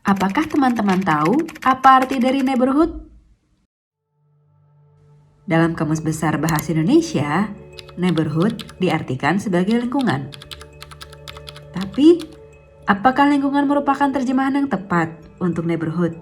Apakah teman-teman tahu apa arti dari neighborhood? Dalam Kamus Besar Bahasa Indonesia, neighborhood diartikan sebagai lingkungan. Tapi, apakah lingkungan merupakan terjemahan yang tepat untuk neighborhood?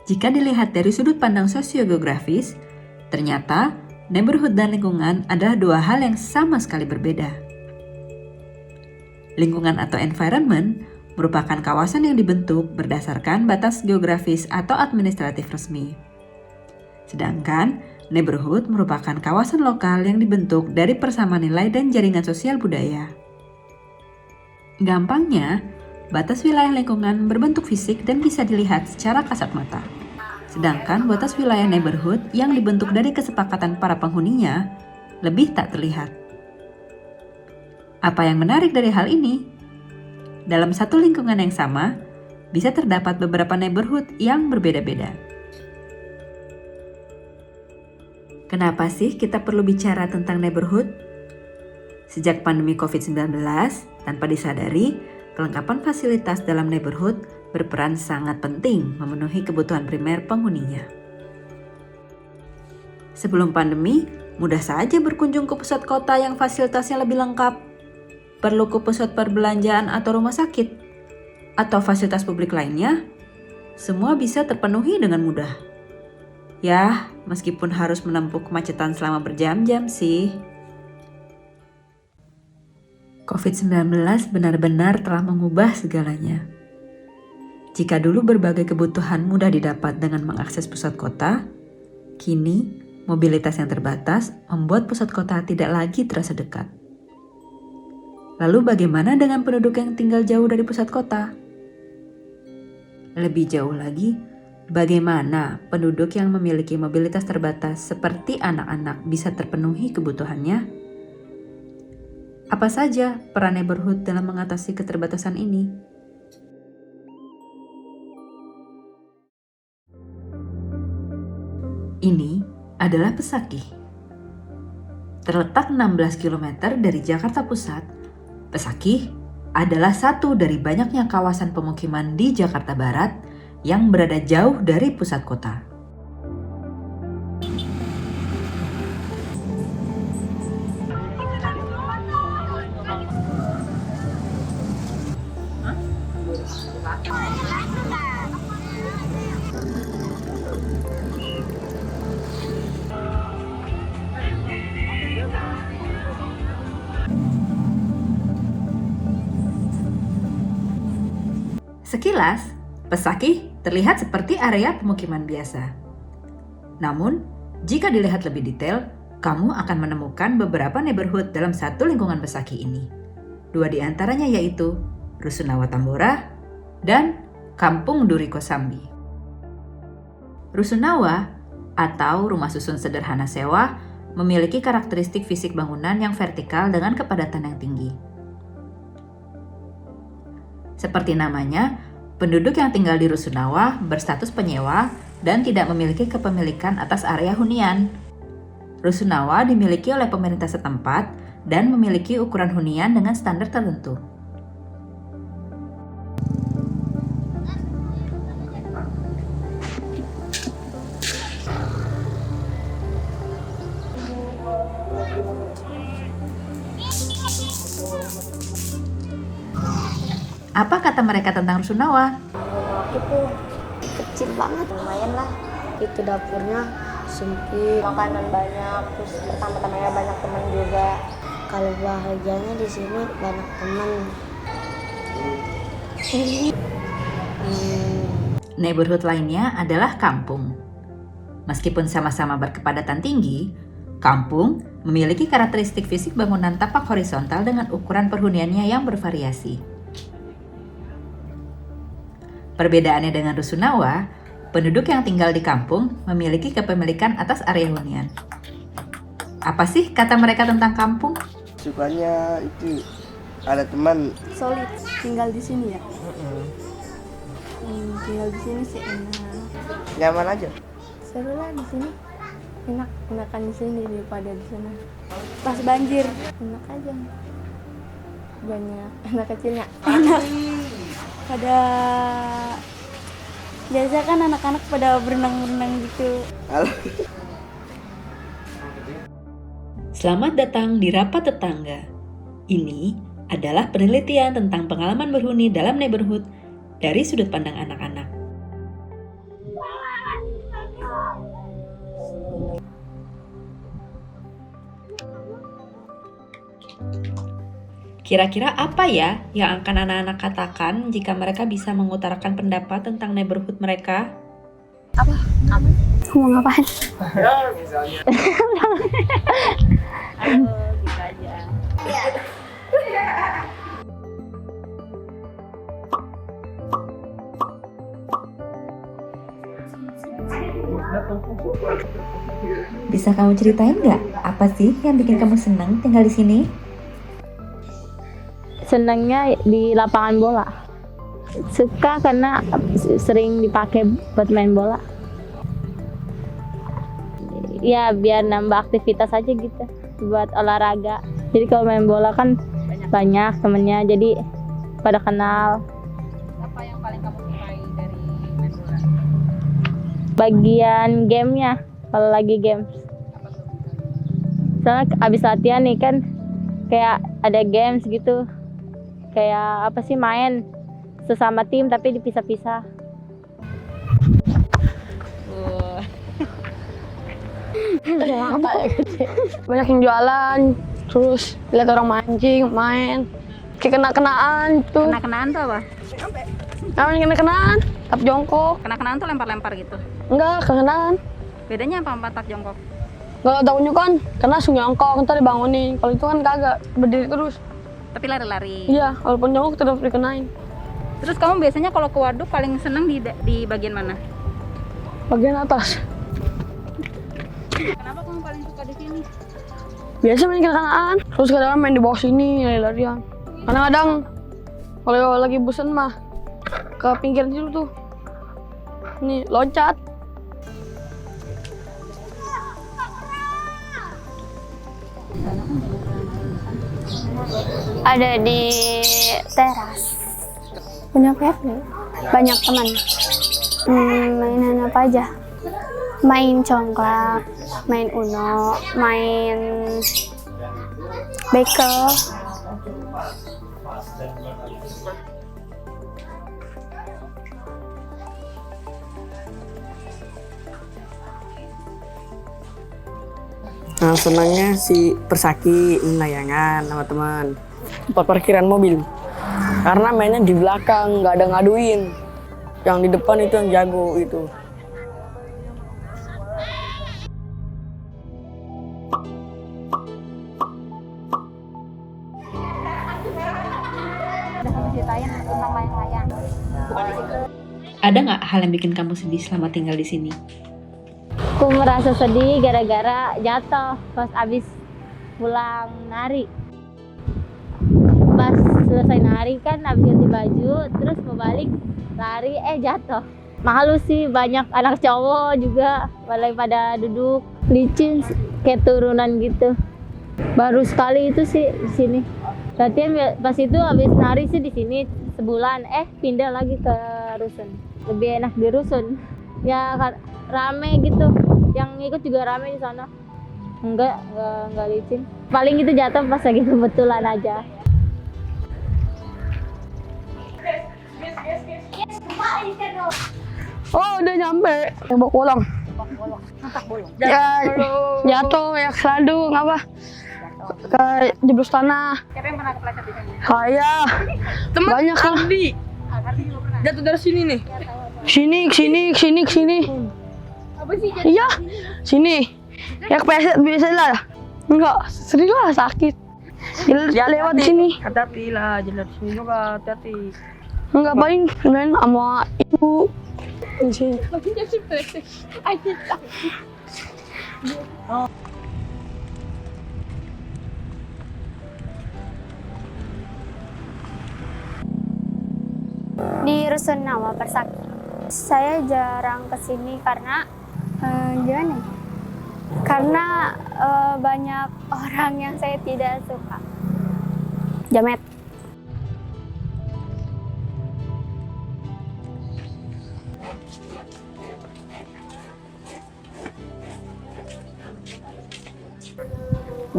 Jika dilihat dari sudut pandang sosiogeografis, ternyata neighborhood dan lingkungan adalah dua hal yang sama sekali berbeda. Lingkungan atau environment merupakan kawasan yang dibentuk berdasarkan batas geografis atau administratif resmi. Sedangkan neighborhood merupakan kawasan lokal yang dibentuk dari persamaan nilai dan jaringan sosial budaya. Gampangnya, batas wilayah lingkungan berbentuk fisik dan bisa dilihat secara kasat mata. Sedangkan batas wilayah neighborhood yang dibentuk dari kesepakatan para penghuninya lebih tak terlihat. Apa yang menarik dari hal ini? Dalam satu lingkungan yang sama, bisa terdapat beberapa neighborhood yang berbeda-beda. Kenapa sih kita perlu bicara tentang neighborhood? Sejak pandemi COVID-19, tanpa disadari, kelengkapan fasilitas dalam neighborhood berperan sangat penting memenuhi kebutuhan primer penghuninya. Sebelum pandemi, mudah saja berkunjung ke pusat kota yang fasilitasnya lebih lengkap. Perlu ke pusat perbelanjaan atau rumah sakit, atau fasilitas publik lainnya, semua bisa terpenuhi dengan mudah. Ya, meskipun harus menempuh kemacetan selama berjam-jam sih. COVID-19 benar-benar telah mengubah segalanya. Jika dulu berbagai kebutuhan mudah didapat dengan mengakses pusat kota, kini mobilitas yang terbatas membuat pusat kota tidak lagi terasa dekat. Lalu bagaimana dengan penduduk yang tinggal jauh dari pusat kota? Lebih jauh lagi, bagaimana penduduk yang memiliki mobilitas terbatas seperti anak-anak bisa terpenuhi kebutuhannya? Apa saja peran neighborhood dalam mengatasi keterbatasan ini? Ini adalah Pesakih. Terletak 16 km dari Jakarta Pusat, Pesakih adalah satu dari banyaknya kawasan pemukiman di Jakarta Barat yang berada jauh dari pusat kota. Sekilas, Pesakih terlihat seperti area pemukiman biasa. Namun, jika dilihat lebih detail, kamu akan menemukan beberapa neighborhood dalam satu lingkungan Pesakih ini. Dua di antaranya yaitu Rusunawa Tambora dan Kampung Duri Kosambi. Rusunawa atau rumah susun sederhana sewa memiliki karakteristik fisik bangunan yang vertikal dengan kepadatan yang tinggi. Seperti namanya, penduduk yang tinggal di Rusunawa berstatus penyewa dan tidak memiliki kepemilikan atas area hunian. Rusunawa dimiliki oleh pemerintah setempat dan memiliki ukuran hunian dengan standar tertentu. Apa kata mereka tentang Rusunawa? Itu kecil banget, lumayan lah. Itu dapurnya sempit, makanan banyak, terus pertama-tamanya banyak teman juga. Kalau bahagianya di sini banyak teman. Neighborhood lainnya adalah kampung. Meskipun sama-sama berkepadatan tinggi, kampung memiliki karakteristik fisik bangunan tapak horizontal dengan ukuran perhuniannya yang bervariasi. Perbedaannya dengan Rusunawa, penduduk yang tinggal di kampung memiliki kepemilikan atas area hunian. Apa sih kata mereka tentang kampung? Sukanya itu ada teman. Solid tinggal di sini ya. Tinggal di sini sih enak. Nyaman aja. Seru lah di sini. Enakan di sini daripada di sana. Pas banjir enak aja. banyak anak kecilnya. Enak. Pada biasa kan anak-anak pada berenang-berenang gitu. Halo. Selamat datang di Rapat Tetangga. Ini adalah penelitian tentang pengalaman berhuni dalam neighborhood dari sudut pandang anak-anak. Kira-kira apa ya yang akan anak-anak katakan jika mereka bisa mengutarakan pendapat tentang neighborhood mereka? Mau ngapain? Gitu aja. Bisa kamu ceritain nggak apa sih yang bikin kamu senang tinggal di sini? Senangnya di lapangan bola. Suka karena sering dipakai buat main bola. Ya biar nambah aktivitas aja gitu, buat olahraga. Jadi kalau main bola kan banyak temennya, jadi pada kenal. Apa yang paling kamu sukai dari main bola? Bagian gamenya, kalau lagi games. Apa tuh? Soalnya abis latihan nih kan, kayak ada games gitu. Kayak apa sih, main sesama tim tapi dipisah-pisah. Banyak yang jualan, terus lihat orang mancing, main, kayak kena-kenaan tuh. Kena-kenaan tuh apa? Namanya kena-kenaan, tap jongkok. Kena-kenaan tuh lempar-lempar gitu. Enggak, kena-kenaan. Bedanya apa sama tak jongkok? Kalau daunnya kan, kena langsung jongkok, ntar dibangunin. Kalau itu kan kagak, berdiri terus. Tapi lari-lari. Iya, walaupun jongkok tetap dikenain. Terus kamu biasanya kalau ke waduk paling seneng di bagian mana? Bagian atas. Kenapa kamu paling suka di sini? Biasa main kena-kenaan, terus kadang main di bawah sini, lari-larian. Kadang-kadang, kalau lagi bosan mah, ke pinggir situ tuh. Nih, loncat. Ada di teras. Punya PFD. Banyak teman. Mainan apa aja? Main congklak, main uno, main bekel. Nah, senangnya si Persaki layangan sama teman. Tempat parkiran mobil. Karena mainnya di belakang, nggak ada ngaduin. Yang di depan itu yang jago itu. Ada nggak hal yang bikin kamu sedih selama tinggal di sini? Aku merasa sedih gara-gara jatuh pas abis pulang nari. Pas selesai nari kan abis ganti baju, terus mau balik lari, jatuh. Malu sih, banyak anak cowok juga pada duduk, licin kayak turunan gitu. Baru sekali itu sih di sini. Latihan pas itu abis nari sih di sini sebulan, pindah lagi ke rusun. Lebih enak di rusun. Ya rame gitu. Yang ikut juga rame di sana. Enggak licin. Paling itu jatuh pas lagi kebetulan aja. Oh, udah nyampe. Bawa pulang. Ya, jatuh ya selalu apa? Ke jeblos tanah. Siapa yang pernah kepleset di sini? Saya. Banyak kan. Jatuh dari sini nih. Sini. Apa sih? Iya, sini. Ya kepleset biasa lah. Enggak, sering lah sakit. Lewat sini. Hati-hati lah, jalan sini juga hati-hati. Enggak, paling main sama ibu. Di sini. Di Rusun Nawa Persaki. Saya jarang kesini karena gimana? Karena banyak orang yang saya tidak suka. Jamet.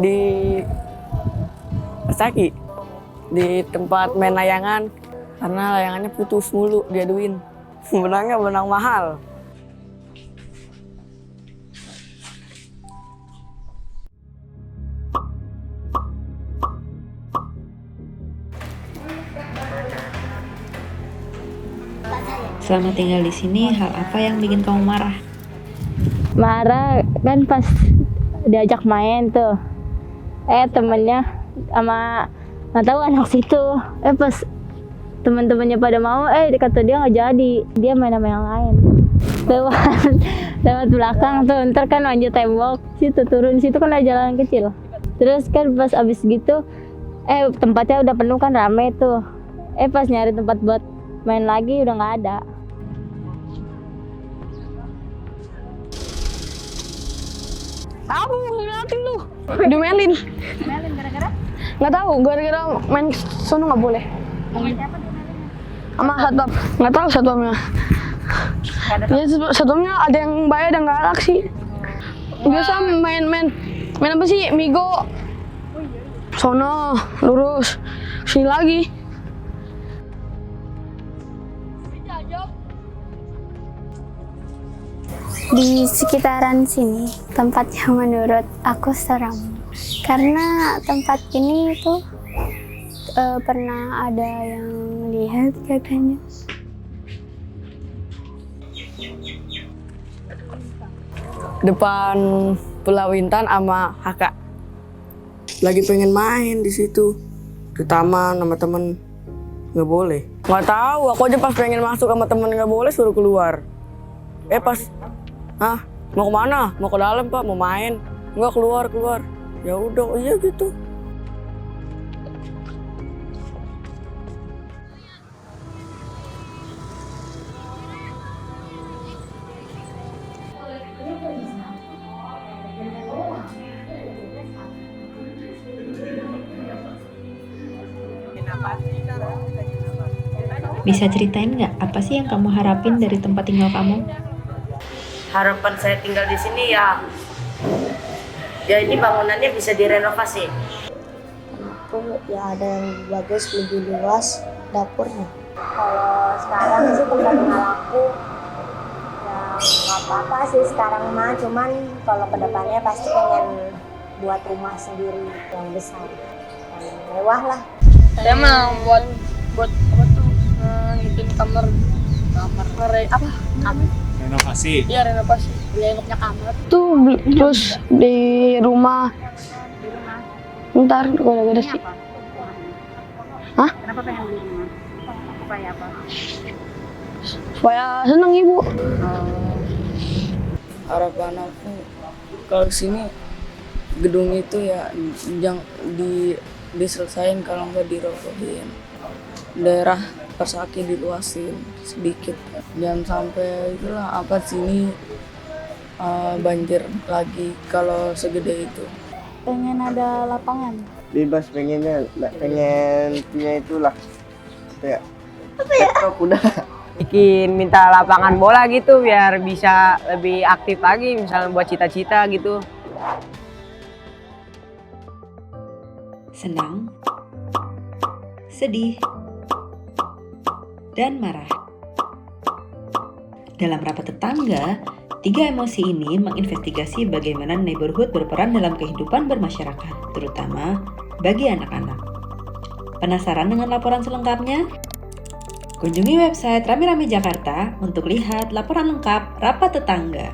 di Persaki, di tempat main layangan, karena layangannya putus mulu diaduin. Benangnya benang mahal. Selama tinggal di sini, hal apa yang bikin kamu marah? Marah kan pas diajak main tuh, temennya sama nggak tahu anak situ, pas teman-temannya pada mau, kata dia nggak jadi, dia main sama yang lain. Lewat belakang tuh, ntar kan manjat tembok, situ turun situ kan ada jalan kecil. Terus kan pas abis gitu, tempatnya udah penuh kan, rame tuh. Pas nyari tempat buat main lagi udah nggak ada. Aku ngeliatin lu. Diomelin. Melin gara-gara Nggak tahu, gara-gara main sono nggak boleh. sama siapa dia melin? Sama satpam, nggak tahu satpamnya. Ya satpamnya ada yang bayar, ada yang galak sih. Biasa main apa sih, Migo. Sono, lurus, sini lagi. Di sekitaran sini tempat yang menurut aku seram karena tempat ini tuh pernah ada yang lihat katanya. Depan Pulau Intan sama Haka. Lagi pengen main di situ. Di taman sama temen, nggak boleh. Nggak tahu, aku aja pas pengen masuk sama temen nggak boleh, suruh keluar. Pas, mau kemana? Mau ke dalam Pak, mau main. Nggak, keluar. Ya udah, iya gitu. Bisa ceritain nggak apa sih yang kamu harapin dari tempat tinggal kamu? Harapan saya tinggal di sini ya ini bangunannya bisa direnovasi. Aku ya ada yang bagus, lebih luas dapurnya. Kalau sekarang sih tempat tinggal aku ya nggak apa-apa sih sekarang mah, cuman kalau kedepannya pasti pengen buat rumah sendiri yang besar, yang mewah lah. Saya mau buat apa tuh, ngikutin kamar Renovasi. Iya, renovasi. Bentuknya kamar. Tuh terus di rumah. Ntar kalau ada sih. Hah? Kenapa pengen beli rumah? Supaya apa? Supaya seneng ibu. Harapan aku kalau sini gedung itu ya jangan diselesain, kalau nggak dirobohin. Daerah Persaki diluasin sedikit, jangan sampai itulah sini banjir lagi kalau segede itu. Pengen ada lapangan. Bebas pengen punya itulah kayak kuda. Bikin minta lapangan bola gitu biar bisa lebih aktif lagi, misalnya buat cita-cita gitu. Senang, sedih, dan marah. Dalam rapat tetangga, 3 emosi ini menginvestigasi bagaimana neighborhood berperan dalam kehidupan bermasyarakat, terutama bagi anak-anak. Penasaran dengan laporan selengkapnya? Kunjungi website Rame Rame Jakarta untuk lihat laporan lengkap rapat tetangga.